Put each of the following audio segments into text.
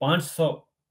500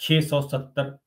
670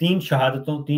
3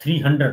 300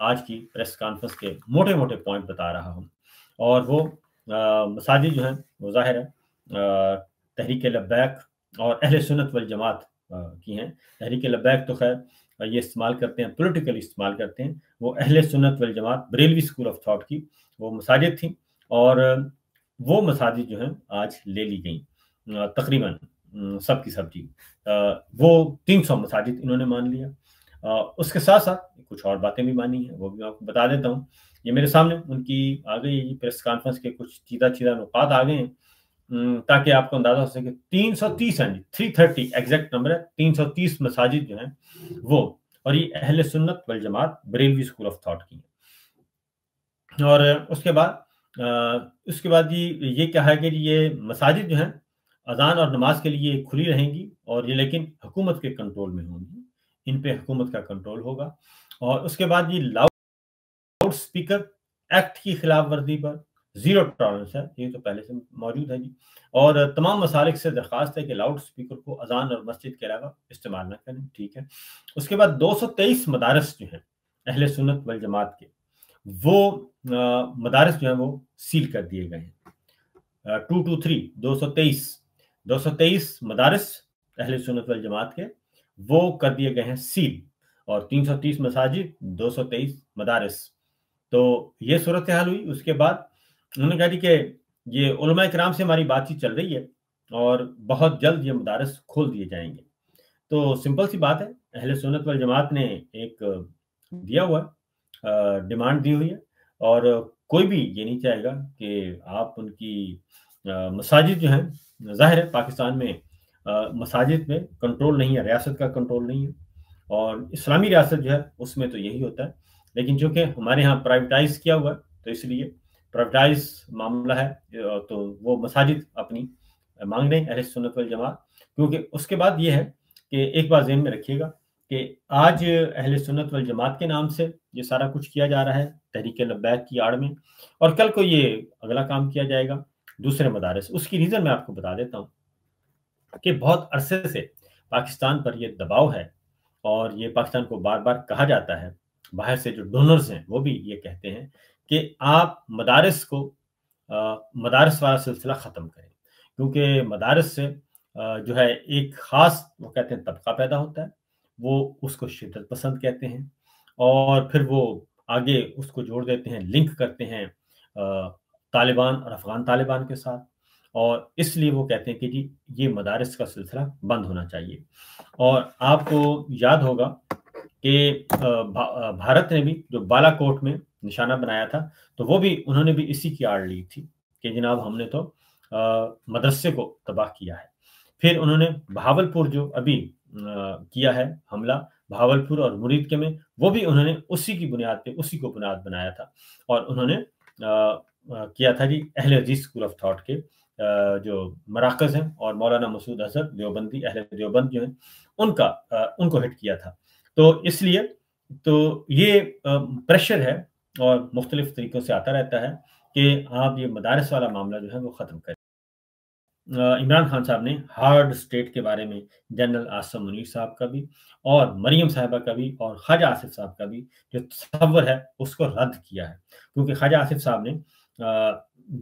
آج کی press conference کے موٹے موٹے پوائنٹ بتا رہا ہوں، اور وہ مساجد جو ہیں وہ ظاہر ہے تحریک لبیک اور اہل سنت والجماعت کی ہیں۔ تحریک لبیک تو خیر یہ استعمال کرتے ہیں، پولیٹیکلی استعمال کرتے ہیں، وہ اہل سنت والجماعت بریلوی اسکول آف تھاٹ کی وہ مساجد تھیں، اور وہ مساجد جو ہیں آج لے لی گئیں تقریباً سب کی سب چیز، وہ 300 مساجد انہوں نے مان لیا۔ اس کے ساتھ ساتھ کچھ اور باتیں بھی مانی ہیں، وہ بھی میں آپ کو بتا دیتا ہوں۔ یہ میرے سامنے ان کی آ گئی ہے پریس کانفرنس کے کچھ چیدہ نکات آ گئے ہیں، تاکہ آپ کو اندازہ ہو سکے۔ 330 ہیں جی، 330 ایگزیکٹ نمبر ہے، 330 مساجد جو ہیں وہ، اور یہ اہل سنت والجماعت بریلوی اسکول آف تھاٹ کی ہیں۔ اور اس کے بعد یہ کہا ہے کہ یہ مساجد جو ہیں اذان اور نماز کے لیے کھلی رہیں گی، اور یہ لیکن حکومت کے کنٹرول میں ہوں گی، ان پہ حکومت کا کنٹرول ہوگا۔ اور اس کے بعد یہ لاؤڈ سپیکر ایکٹ کی خلاف ورزی پر زیرو ٹالرنس ہے، یہ تو پہلے سے موجود ہے جی۔ اور تمام مسالک سے درخواست ہے کہ لاؤڈ سپیکر کو اذان اور مسجد کے علاوہ استعمال نہ کریں، ٹھیک ہے۔ اس کے بعد 223 مدارس جو ہیں اہل سنت والجماعت کے، وہ مدارس جو ہیں وہ سیل کر دیے گئے ہیں۔ 223 مدارس اہل سنت والجماعت کے وہ کر دیے گئے ہیں سیل، اور 330 مساجد، 223 مدارس۔ تو یہ صورتحال ہوئی۔ اس کے بعد انہوں نے کہا جی کہ یہ علماء کرام سے ہماری بات چیت چل رہی ہے، اور بہت جلد یہ مدارس کھول دیے جائیں گے۔ تو سمپل سی بات ہے، اہل سنت والجماعت نے ایک دیا ہوا ڈیمانڈ دی ہوئی ہے، اور کوئی بھی یہ نہیں چاہے گا کہ آپ ان کی مساجد جو ہیں، ظاہر ہے پاکستان میں مساجد میں کنٹرول نہیں ہے، ریاست کا کنٹرول نہیں ہے، اور اسلامی ریاست جو ہے اس میں تو یہی ہوتا ہے، لیکن چونکہ ہمارے ہاں پرائیویٹائز کیا ہوا ہے تو اس لیے پرائیویٹائز معاملہ ہے، تو وہ مساجد اپنی مانگ رہے ہیں اہل سنت والجماعت۔ کیونکہ اس کے بعد یہ ہے کہ ایک بات ذہن میں رکھیے گا کہ آج اہل سنت والجماعت کے نام سے یہ سارا کچھ کیا جا رہا ہے تحریک لبیک کی آڑ میں، اور کل کو یہ اگلا کام کیا جائے گا دوسرے مدارس۔ اس کی ریزن میں آپ کو بتا دیتا ہوں کہ بہت عرصے سے پاکستان پر یہ دباؤ ہے، اور یہ پاکستان کو بار بار کہا جاتا ہے، باہر سے جو ڈونرز ہیں وہ بھی یہ کہتے ہیں کہ آپ مدارس والا سلسلہ ختم کریں، کیونکہ مدارس سے جو ہے ایک خاص وہ کہتے ہیں طبقہ پیدا ہوتا ہے، وہ اس کو شدت پسند کہتے ہیں، اور پھر وہ آگے اس کو جوڑ دیتے ہیں، لنک کرتے ہیں طالبان اور افغان طالبان کے ساتھ، اور اس لیے وہ کہتے ہیں کہ جی یہ مدارس کا سلسلہ بند ہونا چاہیے۔ اور آپ کو یاد ہوگا کہ بھارت نے بھی جو بالا کوٹ میں نشانہ بنایا تھا، تو وہ بھی انہوں نے بھی اسی کی آڑ لی تھی کہ جناب ہم نے تو مدرسے کو تباہ کیا ہے۔ پھر انہوں نے بہاولپور جو ابھی کیا ہے حملہ، بہاولپور اور مرید کے میں، وہ بھی انہوں نے اسی کی بنیاد پہ اسی کو بنیاد بنایا تھا، اور انہوں نے کیا تھا جی اہل حدیث اسکول آف تھاٹ کے جو مراکز ہیں، اور مولانا مسعود اظہر دیوبندی، اہل دیوبند جو ہیں ان کو ہٹ کیا تھا۔ تو اس لیے تو یہ پریشر ہے، اور مختلف طریقوں سے آتا رہتا ہے کہ آپ یہ مدارس والا معاملہ جو ہے وہ ختم کریں۔ عمران خان صاحب نے ہارڈ اسٹیٹ کے بارے میں جنرل عاصم منیر صاحب کا بھی، اور مریم صاحبہ کا بھی، اور خواجہ آصف صاحب کا بھی جو تصور ہے اس کو رد کیا ہے، کیونکہ خواجہ آصف صاحب نے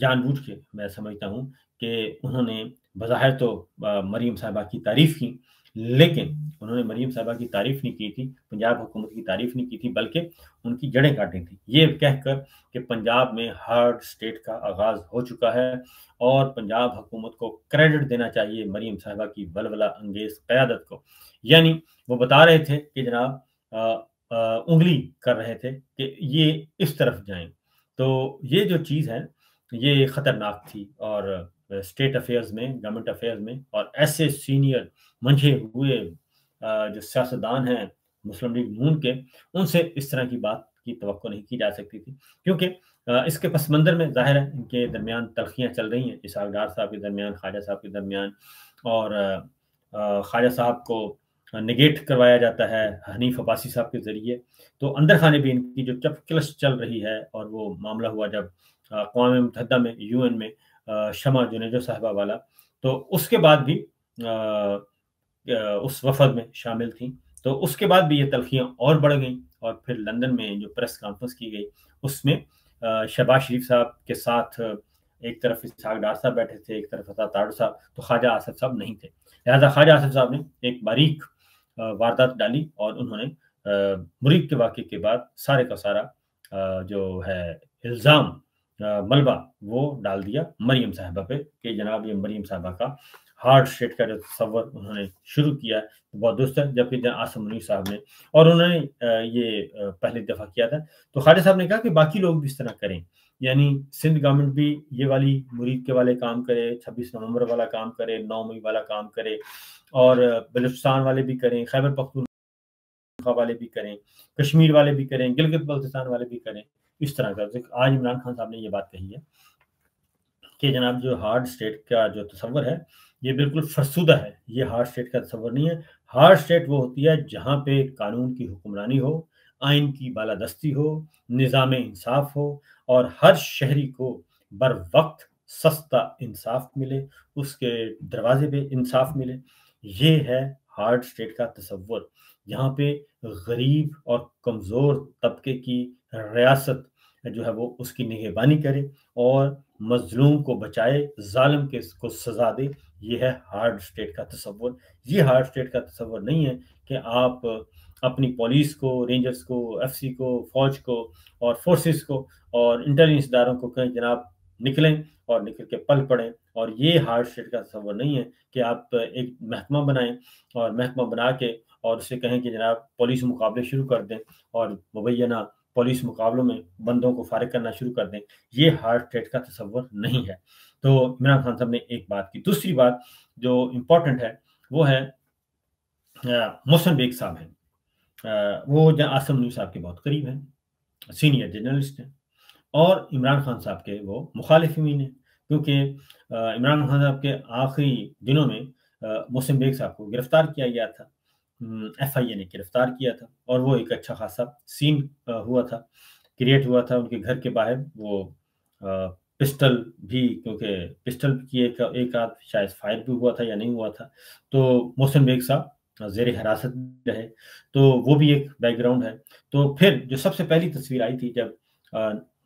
جان بوجھ کے، میں سمجھتا ہوں کہ انہوں نے بظاہر تو مریم صاحبہ کی تعریف کی، لیکن انہوں نے مریم صاحبہ کی تعریف نہیں کی تھی، پنجاب حکومت کی تعریف نہیں کی تھی، بلکہ ان کی جڑیں کاٹی تھیں، یہ کہہ کر کہ پنجاب میں ہارڈ اسٹیٹ کا آغاز ہو چکا ہے، اور پنجاب حکومت کو کریڈٹ دینا چاہیے مریم صاحبہ کی ولولہ انگیز قیادت کو۔ یعنی وہ بتا رہے تھے کہ جناب انگلی کر رہے تھے کہ یہ اس طرف جائیں۔ تو یہ جو چیز ہے یہ خطرناک تھی، اور اسٹیٹ افیئرز میں، گورنمنٹ افیئرز میں، اور ایسے سینئر منجھے ہوئے جو سیاستدان ہیں مسلم لیگ نون کے، ان سے اس طرح کی بات کی توقع نہیں کی جا سکتی تھی، کیونکہ اس کے پس منظر میں ظاہر ہے ان کے درمیان تلخیاں چل رہی ہیں، اسحاق ڈار صاحب کے درمیان، خواجہ صاحب کے درمیان، اور خواجہ صاحب کو نگیٹ کروایا جاتا ہے حنیف عباسی صاحب کے ذریعے۔ تو اندر خانے بھی ان کی جو چپکلش چل رہی ہے، اور وہ معاملہ ہوا جب اقوام متحدہ میں، UN میں شمع جنیجو صاحبہ والا، تو اس کے بعد بھی اس وفد میں شامل تھیں، تو اس کے بعد بھی یہ تلخیاں اور بڑھ گئیں، اور پھر لندن میں جو پریس کانفرنس کی گئی اس میں شہباز شریف صاحب کے ساتھ ایک طرف اسحاق ڈار صاحب بیٹھے تھے، ایک طرف اسد تارڑ صاحب، تو خواجہ آصف صاحب نہیں تھے. لہٰذا خواجہ آصف صاحب نے ایک باریک واردات ڈالی اور انہوں نے مرید کے واقعے کے بعد سارے کا سارا جو ہے الزام ملبہ وہ ڈال دیا مریم صاحبہ پہ کہ جناب یہ مریم صاحبہ کا ہارڈ اسٹیٹ کا جو تصور انہوں نے شروع کیا ہے بہت درست ہے. جبکہ آصم منیر صاحب نے اور انہوں نے یہ پہلے دفعہ کیا تھا، تو خواجہ صاحب نے کہا کہ باقی لوگ بھی اس طرح کریں، یعنی سندھ گورنمنٹ بھی یہ والی مرید کے والے کام کرے، 26 نومبر والا کام کرے، 9 مئی والا کام کرے، اور بلوچستان والے بھی کریں، خیبر پختونخوا والے بھی کریں، کشمیر والے بھی کریں، گلگت بلتستان والے بھی کریں. اس طرح کا آج عمران خان صاحب نے یہ بات کہی ہے کہ جناب جو ہارڈ اسٹیٹ کا جو تصور ہے یہ بالکل فرسودہ ہے، یہ ہارڈ اسٹیٹ کا تصور نہیں ہے. ہارڈ اسٹیٹ وہ ہوتی ہے جہاں پہ قانون کی حکمرانی ہو، آئین کی بالادستی ہو، نظام انصاف ہو، اور ہر شہری کو بر وقت سستا انصاف ملے، اس کے دروازے پہ انصاف ملے. یہ ہے ہارڈ اسٹیٹ کا تصور، جہاں پہ غریب اور کمزور طبقے کی ریاست جو ہے وہ اس کی نگہبانی کرے اور مظلوم کو بچائے، ظالم کو سزا دے. یہ ہے ہارڈ اسٹیٹ کا تصور. یہ ہارڈ اسٹیٹ کا تصور نہیں ہے کہ آپ اپنی پولیس کو، رینجرز کو، ایف سی کو، فوج کو اور فورسز کو اور انٹیلیجنس اداروں کو کہیں جناب نکلیں اور نکل کے پل پڑیں. اور یہ ہارڈ اسٹیٹ کا تصور نہیں ہے کہ آپ ایک محکمہ بنائیں اور محکمہ بنا کے اور اسے کہیں کہ جناب پولیس مقابلے شروع کر دیں اور مبینہ پولیس مقابلوں میں بندوں کو فارغ کرنا شروع کر دیں. یہ ہارڈ اسٹیٹ کا تصور نہیں ہے. تو عمران خان صاحب نے ایک بات کی. دوسری بات جو امپورٹنٹ ہے وہ ہے محسن بیگ صاحب ہیں، وہ آصم منیر صاحب کے بہت قریب ہیں، سینئر جرنلسٹ ہیں، اور عمران خان صاحب کے وہ مخالفین ہیں، کیونکہ عمران خان صاحب کے آخری دنوں میں محسن بیگ صاحب کو گرفتار کیا گیا تھا، ایف آئی اے نے گرفتار کیا تھا، اور وہ ایک اچھا خاصا سین ہوا تھا، کریٹ ہوا تھا ان کے گھر کے باہر. وہ پسٹل بھی، کیونکہ پسٹل کی ایک آدھ شاید فائر بھی ہوا تھا یا نہیں ہوا تھا، تو محسن بیگ صاحب زیر حراست رہے. تو وہ بھی ایک بیک گراؤنڈ ہے. تو پھر جو سب سے پہلی تصویر آئی تھی جب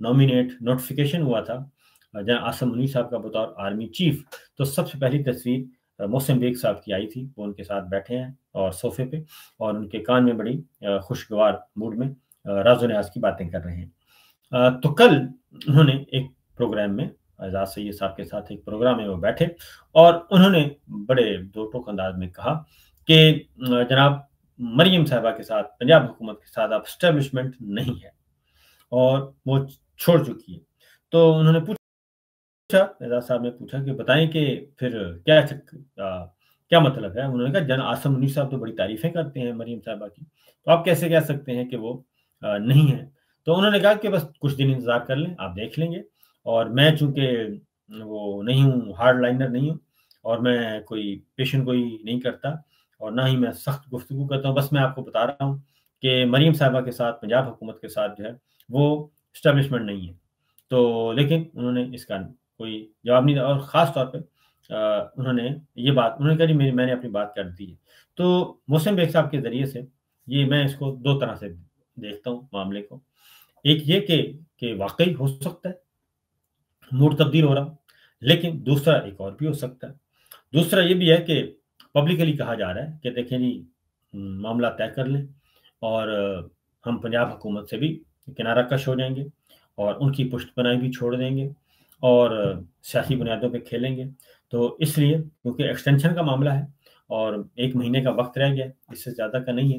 نوٹیفیکیشن ہوا تھا جہاں آصم منیر صاحب کا بطور آرمی چیف، تو سب سے پہلی تصویر محسن بیگ صاحب کی آئی تھی. وہ ان کے ساتھ بیٹھے ہیں اور صوفے پہ، اور ان کے کان میں بڑی خوشگوار موڈ میں راز و نیاز کی باتیں کر رہے ہیں. تو کل انہوں نے ایک پروگرام میں اعزاز سید صاحب کے ساتھ ایک پروگرام میں وہ بیٹھے اور انہوں نے بڑے دو ٹوک انداز میں کہا کہ جناب مریم صاحبہ کے ساتھ، پنجاب حکومت کے ساتھ اب اسٹیبلشمنٹ نہیں ہے اور وہ چھوڑ چکی ہے. تو انہوں نے پوچھا، اعزاز صاحب نے پوچھا کہ بتائیں کہ پھر کیا مطلب ہے. انہوں نے کہا جناب آصم منیر صاحب تو بڑی تعریفیں کرتے ہیں مریم صاحبہ کی، تو آپ کیسے کہہ سکتے ہیں کہ وہ نہیں ہے. تو انہوں نے کہا کہ بس کچھ دن انتظار کر لیں، آپ دیکھ لیں گے. اور میں چونکہ وہ نہیں ہوں، ہارڈ لائنر نہیں ہوں، اور میں کوئی پیشن گوئی نہیں کرتا اور نہ ہی میں سخت گفتگو کرتا ہوں، بس میں آپ کو بتا رہا ہوں کہ مریم صاحبہ کے ساتھ، پنجاب حکومت کے ساتھ جو ہے وہ اسٹیبلشمنٹ نہیں ہے. تو لیکن انہوں نے اس کا کوئی جواب نہیں دیا، اور خاص طور پہ انہوں نے یہ بات، انہوں نے کہا جی میں نے اپنی بات کر دی ہے. تو محسن بیگ صاحب کے ذریعے سے یہ میں اس کو دو طرح سے دیکھتا ہوں معاملے کو. ایک یہ کہ واقعی ہو سکتا ہے موڈ تبدیل ہو رہا، لیکن دوسرا ایک اور بھی ہو سکتا ہے. دوسرا یہ بھی ہے کہ پبلکلی کہا جا رہا ہے کہ دیکھیں جی معاملہ طے کر لیں اور ہم پنجاب حکومت سے بھی کنارہ کش ہو جائیں گے اور ان کی پشت پناہی بھی چھوڑ دیں گے اور سیاسی بنیادوں پہ کھیلیں گے. تو اس لیے کیونکہ ایکسٹینشن کا معاملہ ہے اور 1 مہینے کا وقت رہ گیا، اس سے زیادہ کا نہیں ہے،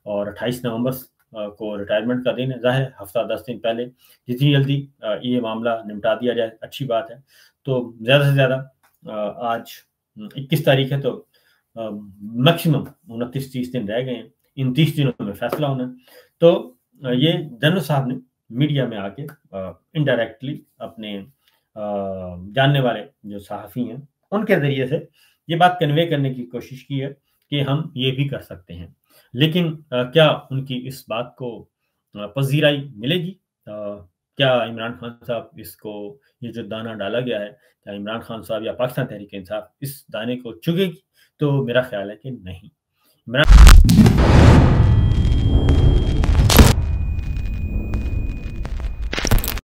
اور 28 نومبر کو ریٹائرمنٹ کا دن ہے. ظاہر ہفتہ 10 دن پہلے جتنی جلدی یہ معاملہ نمٹا دیا جائے اچھی بات ہے. تو زیادہ سے زیادہ آج 21 تاریخ ہے، تو میکسیمم 29-30 دن رہ گئے ہیں. ان 30 دنوں میں فیصلہ ہونا ہے. تو یہ جنرل صاحب نے میڈیا میں آ کے انڈائریکٹلی اپنے جاننے والے جو صحافی ہیں ان کے ذریعے سے یہ بات کنوے کرنے کی کوشش کی ہے کہ ہم یہ بھی کر سکتے ہیں. لیکن کیا ان کی اس بات کو پذیرائی ملے گی؟ کیا عمران خان صاحب اس کو، یہ جو دانہ ڈالا گیا ہے، کیا عمران خان صاحب یا پاکستان تحریک انصاف اس دانے کو چگے گی؟ تو میرا خیال ہے کہ نہیں.